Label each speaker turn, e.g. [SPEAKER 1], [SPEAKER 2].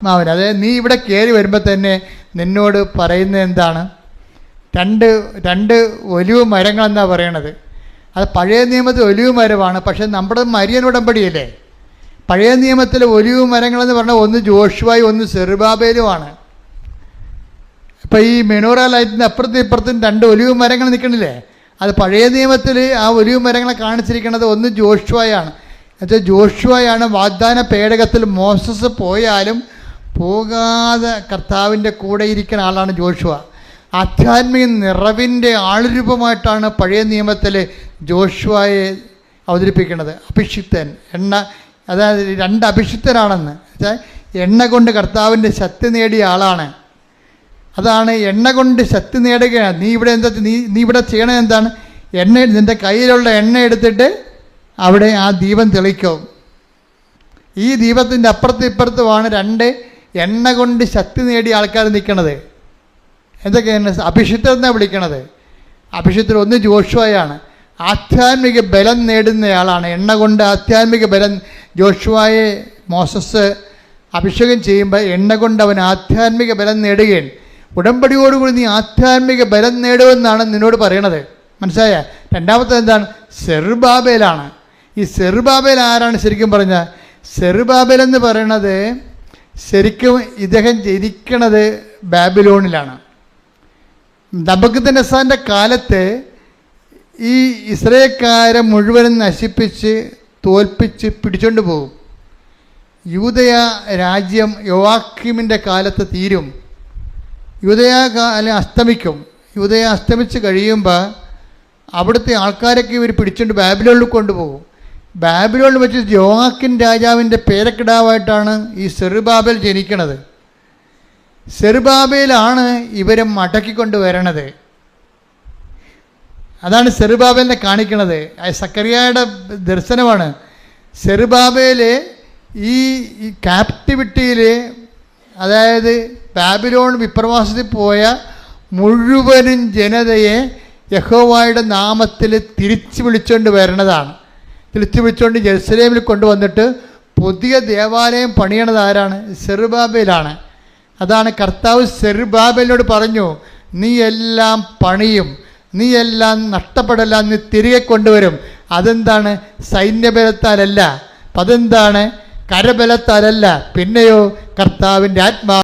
[SPEAKER 1] അതായത് നീ ഇവിടെ കയറി വരുമ്പോൾ തന്നെ നിന്നോട് പറയുന്നത് എന്താണ്? രണ്ട് ഒലിവ് മരങ്ങളെന്നാണ് പറയണത്. അത് പഴയ നിയമത്തിൽ ഒലിവ് മരമാണ്, പക്ഷെ നമ്മുടെ മരിയൻ ഉടമ്പടിയല്ലേ. പഴയ നിയമത്തിലെ ഒലിവ് മരങ്ങളെന്ന് പറഞ്ഞാൽ ഒന്ന് ജോഷുവായും ഒന്ന് സെറുബാബേലുമാണ്. ഇപ്പം ഈ മെനോറ ലൈറ്റിൻ്റെ അപ്പുറത്തും ഇപ്പുറത്തും രണ്ട് ഒലിവ് മരങ്ങൾ നിൽക്കണില്ലേ? അത് പഴയ നിയമത്തിൽ ആ ഒലിവ് മരങ്ങളെ കാണിച്ചിരിക്കുന്നത് ഒന്ന് ജോഷുവയാണ്. എന്നുവെച്ചാൽ ജോഷുവയാണ് വാഗ്ദാന പേടകത്തിൽ മോസസ് പോയാലും പോകാതെ കർത്താവിൻ്റെ കൂടെ ഇരിക്കുന്ന ആളാണ് ജോഷുവ. ആധ്യാത്മിക നിറവിൻ്റെ ആളുരൂപമായിട്ടാണ് പഴയ നിയമത്തിൽ ജോഷുവയെ അവതരിപ്പിക്കുന്നത്. അഭിഷിക്തൻ അതായത് രണ്ട് അഭിഷിക്തരാണെന്ന് വെച്ചാൽ എണ്ണ കൊണ്ട് കർത്താവിൻ്റെ ശക്തി നേടിയ ആളാണ്. അതാണ് എണ്ണ കൊണ്ട് ശക്തി നേടുകയാണ്. നീ ഇവിടെ ചെയ്യണത് എന്താണ്? നിൻ്റെ കയ്യിലുള്ള എണ്ണ എടുത്തിട്ട് അവിടെ ആ ദീപം തെളിക്കും. ഈ ദീപത്തിൻ്റെ അപ്പുറത്തും ഇപ്പുറത്തുമാണ് രണ്ട് എണ്ണ കൊണ്ട് ശക്തി നേടിയ ആൾക്കാർ നിൽക്കുന്നത്. എന്തൊക്കെയാണ്? അഭിഷിക്തർ എന്നാണ് വിളിക്കണത്. അഭിഷിക്തർ ഒന്ന് ജോഷുവയാണ്, ആധ്യാത്മിക ബലം നേടുന്നയാളാണ്. എണ്ണ കൊണ്ട് ആധ്യാത്മിക ബലം. ജോഷുവയെ മോസസ് അഭിഷേകം ചെയ്യുമ്പോൾ എണ്ണ കൊണ്ട് അവൻ ആധ്യാത്മിക ബലം നേടുകയാണ്. ഉടമ്പടിയോടുകൂടി നീ ആധ്യാത്മിക ബലം നേടുമെന്നാണ് നിന്നോട് പറയണത്. മനസ്സിലായ? രണ്ടാമത്തെ എന്താണ്? സെറുബാബേലാണ്. ഈ സെറുബാബേൽ ആരാണ് ശരിക്കും പറഞ്ഞാൽ? സെറുബാബേൽ എന്ന് പറയണത് ശരിക്കും ഇദ്ദേഹം ജനിക്കണത് ബാബിലോണിലാണ്. നബൂഖദ്നേസറിൻ്റെ കാലത്ത് ഈ ഇസ്രായേൽക്കാരെ മുഴുവനും നശിപ്പിച്ച് തോൽപ്പിച്ച് പിടിച്ചോണ്ട് പോകും. യൂദയ രാജ്യം യോവാക്കീമിൻ്റെ കാലത്ത് തീരും. യൂദയ അസ്തമിക്കും. യൂദയ അസ്തമിച്ച് കഴിയുമ്പോൾ അവിടുത്തെ ആൾക്കാരൊക്കെ ഇവർ പിടിച്ചുകൊണ്ട് ബാബിലോണിൽ കൊണ്ടുപോകും. ബാബിലോണിൽ വെച്ച് യോവാക്കിൻ രാജാവിൻ്റെ പേരക്കിടാവായിട്ടാണ് ഈ സെറുബാബേൽ ജനിക്കണത്. സെറുബാബേലാണ് ഇവരെ മടക്കിക്കൊണ്ട് വരണത്. അതാണ് സെറുബാബേലിനെ കാണിക്കണത്. സക്കറിയായുടെ ദർശനമാണ്. സെറുബാബേൽ ഈ ക്യാപ്റ്റിവിറ്റിയിൽ, അതായത് ബാബിലോൺ വിപ്രവാസത്തിൽ പോയ മുഴുവനും ജനതയെ യഹോവയുടെ നാമത്തിൽ തിരിച്ചു വിളിച്ചുകൊണ്ട് വരണതാണ്. തിരിച്ചു വിളിച്ചുകൊണ്ട് ജെറുസലേമിൽ കൊണ്ടുവന്നിട്ട് പുതിയ ദേവാലയം പണിയണത് ആരാണ്? സെറുബാബേലാണ്. അതാണ് കർത്താവ് സെറുബാബേലിനോട് പറഞ്ഞു, നീ എല്ലാം പണിയും, നീ എല്ലാം നഷ്ടപ്പെടല്ല, നീ തിരികെ കൊണ്ടുവരും. അതെന്താണ്? സൈന്യബലത്താലല്ല, അതെന്താണ്? കരബലത്താലല്ല, പിന്നെയോ കർത്താവിൻ്റെ ആത്മാ